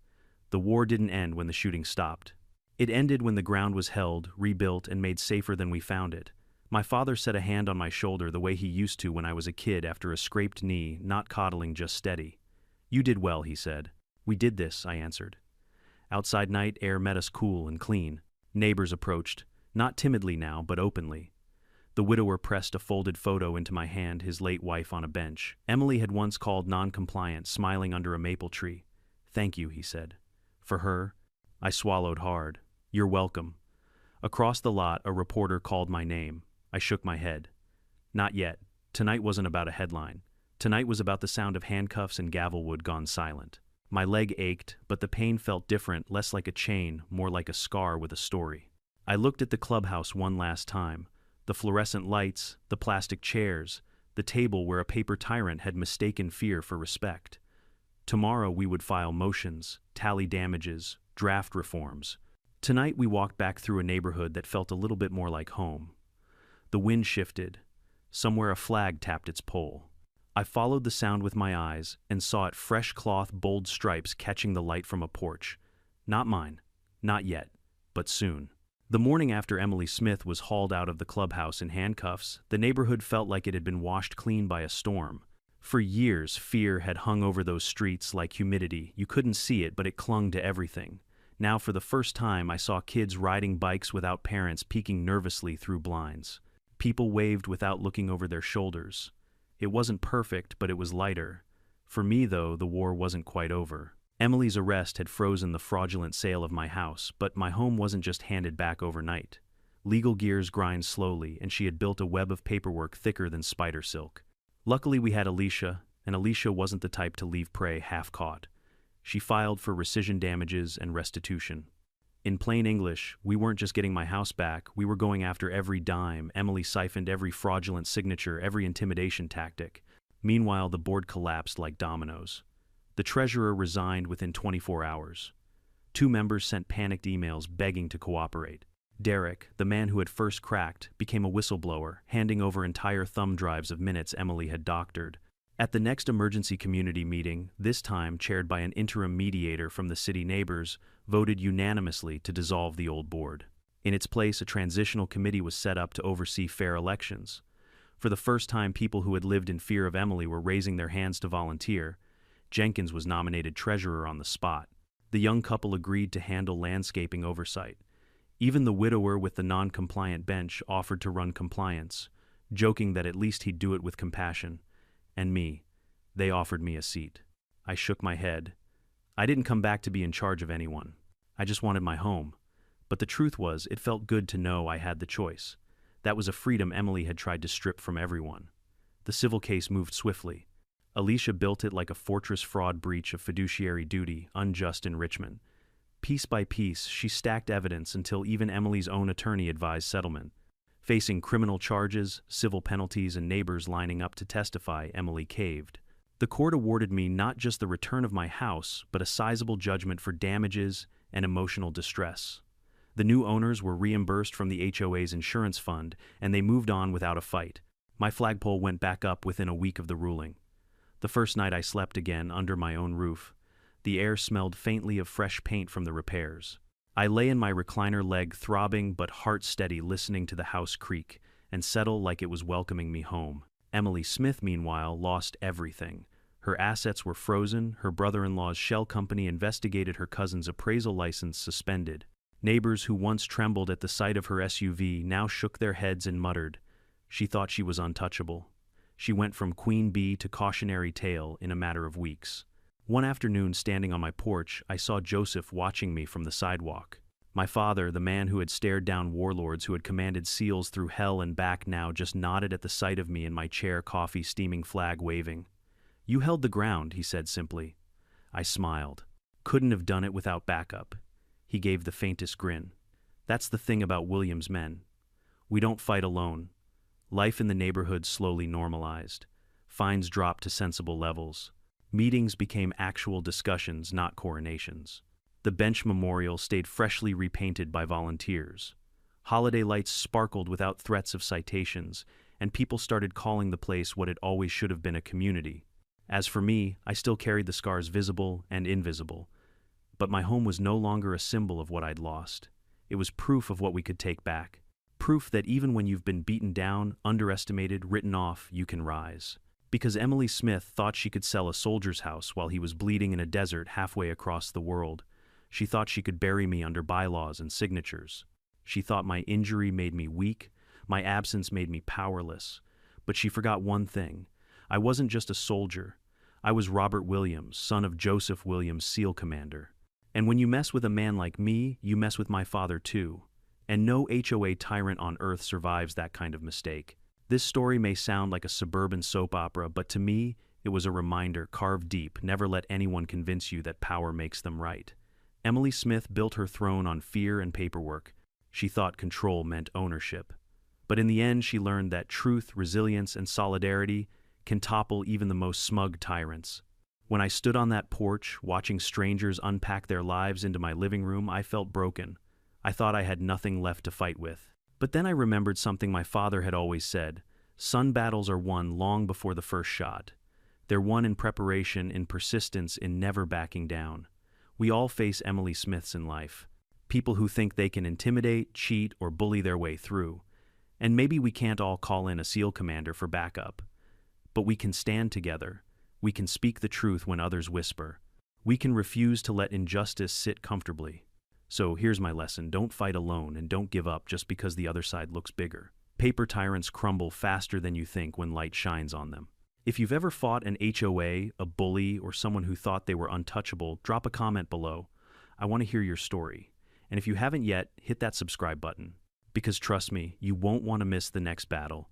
The war didn't end when the shooting stopped. It ended when the ground was held, rebuilt, and made safer than we found it. My father set a hand on my shoulder the way he used to when I was a kid after a scraped knee, not coddling, just steady. You did well, he said. We did this, I answered. Outside night air met us cool and clean. Neighbors approached, not timidly now, but openly. The widower pressed a folded photo into my hand, his late wife on a bench. Emily had once called non-compliant, smiling under a maple tree. Thank you, he said. For her, I swallowed hard. You're welcome. Across the lot, a reporter called my name. I shook my head. Not yet. Tonight wasn't about a headline. Tonight was about the sound of handcuffs and gavelwood gone silent. My leg ached, but the pain felt different, less like a chain, more like a scar with a story. I looked at the clubhouse one last time. The fluorescent lights, the plastic chairs, the table where a paper tyrant had mistaken fear for respect. Tomorrow we would file motions, tally damages, draft reforms. Tonight we walked back through a neighborhood that felt a little bit more like home. The wind shifted. Somewhere a flag tapped its pole. I followed the sound with my eyes and saw it fresh cloth, bold stripes catching the light from a porch. Not mine. Not yet. But soon. The morning after Emily Smith was hauled out of the clubhouse in handcuffs, the neighborhood felt like it had been washed clean by a storm. For years, fear had hung over those streets like humidity. You couldn't see it, but it clung to everything. Now, for the first time, I saw kids riding bikes without parents peeking nervously through blinds. People waved without looking over their shoulders. It wasn't perfect, but it was lighter. For me, though, the war wasn't quite over. Emily's arrest had frozen the fraudulent sale of my house, but my home wasn't just handed back overnight. Legal gears grind slowly, and she had built a web of paperwork thicker than spider silk. Luckily, we had Alicia, and Alicia wasn't the type to leave prey half-caught. She filed for rescission damages and restitution. In plain English, we weren't just getting my house back, we were going after every dime. Emily siphoned every fraudulent signature, every intimidation tactic. Meanwhile, the board collapsed like dominoes. The treasurer resigned within 24 hours. 2 members sent panicked emails begging to cooperate. Derek, the man who had first cracked, became a whistleblower, handing over entire thumb drives of minutes Emily had doctored. At the next emergency community meeting, this time chaired by an interim mediator from the city neighbors, voted unanimously to dissolve the old board. In its place, a transitional committee was set up to oversee fair elections. For the first time, people who had lived in fear of Emily were raising their hands to volunteer. Jenkins was nominated treasurer on the spot. The young couple agreed to handle landscaping oversight. Even the widower with the non-compliant bench offered to run compliance, joking that at least he'd do it with compassion. And me, they offered me a seat. I shook my head. I didn't come back to be in charge of anyone. I just wanted my home. But the truth was, it felt good to know I had the choice. That was a freedom Emily had tried to strip from everyone. The civil case moved swiftly. Alicia built it like a fortress fraud breach of fiduciary duty, unjust enrichment. Piece by piece, she stacked evidence until even Emily's own attorney advised settlement. Facing criminal charges, civil penalties, and neighbors lining up to testify, Emily caved. The court awarded me not just the return of my house, but a sizable judgment for damages and emotional distress. The new owners were reimbursed from the HOA's insurance fund, and they moved on without a fight. My flagpole went back up within a week of the ruling. The first night I slept again under my own roof. The air smelled faintly of fresh paint from the repairs. I lay in my recliner leg, throbbing but heart steady, listening to the house creak and settle like it was welcoming me home. Emily Smith, meanwhile, lost everything. Her assets were frozen, her brother-in-law's shell company investigated, her cousin's appraisal license suspended. Neighbors who once trembled at the sight of her SUV now shook their heads and muttered. She thought she was untouchable. She went from queen bee to cautionary tale in a matter of weeks. One afternoon, standing on my porch, I saw Joseph watching me from the sidewalk. My father, the man who had stared down warlords, who had commanded SEALs through hell and back, now just nodded at the sight of me in my chair, coffee steaming, flag waving. "You held the ground," he said simply. I smiled. "Couldn't have done it without backup." He gave the faintest grin. "That's the thing about Williams' men. We don't fight alone." Life in the neighborhood slowly normalized. Fines dropped to sensible levels. Meetings became actual discussions, not coronations. The bench memorial stayed freshly repainted by volunteers. Holiday lights sparkled without threats of citations, and people started calling the place what it always should have been, a community. As for me, I still carried the scars, visible and invisible. But my home was no longer a symbol of what I'd lost. It was proof of what we could take back. Proof that even when you've been beaten down, underestimated, written off, you can rise. Because Emily Smith thought she could sell a soldier's house while he was bleeding in a desert halfway across the world. She thought she could bury me under bylaws and signatures. She thought my injury made me weak, my absence made me powerless. But she forgot one thing. I wasn't just a soldier. I was Robert Williams, son of Joseph Williams, SEAL commander. And when you mess with a man like me, you mess with my father too. And no HOA tyrant on earth survives that kind of mistake. This story may sound like a suburban soap opera, but to me, it was a reminder carved deep: never let anyone convince you that power makes them right. Emily Smith built her throne on fear and paperwork. She thought control meant ownership. But in the end, she learned that truth, resilience, and solidarity can topple even the most smug tyrants. When I stood on that porch, watching strangers unpack their lives into my living room, I felt broken. I thought I had nothing left to fight with. But then I remembered something my father had always said: son battles are won long before the first shot. They're won in preparation, in persistence, in never backing down. We all face Emily Smiths in life. People who think they can intimidate, cheat, or bully their way through. And maybe we can't all call in a SEAL commander for backup. But we can stand together. We can speak the truth when others whisper. We can refuse to let injustice sit comfortably. So here's my lesson: don't fight alone, and don't give up just because the other side looks bigger. Paper tyrants crumble faster than you think when light shines on them. If you've ever fought an HOA, a bully, or someone who thought they were untouchable, drop a comment below. I want to hear your story. And if you haven't yet, hit that subscribe button. Because trust me, you won't want to miss the next battle.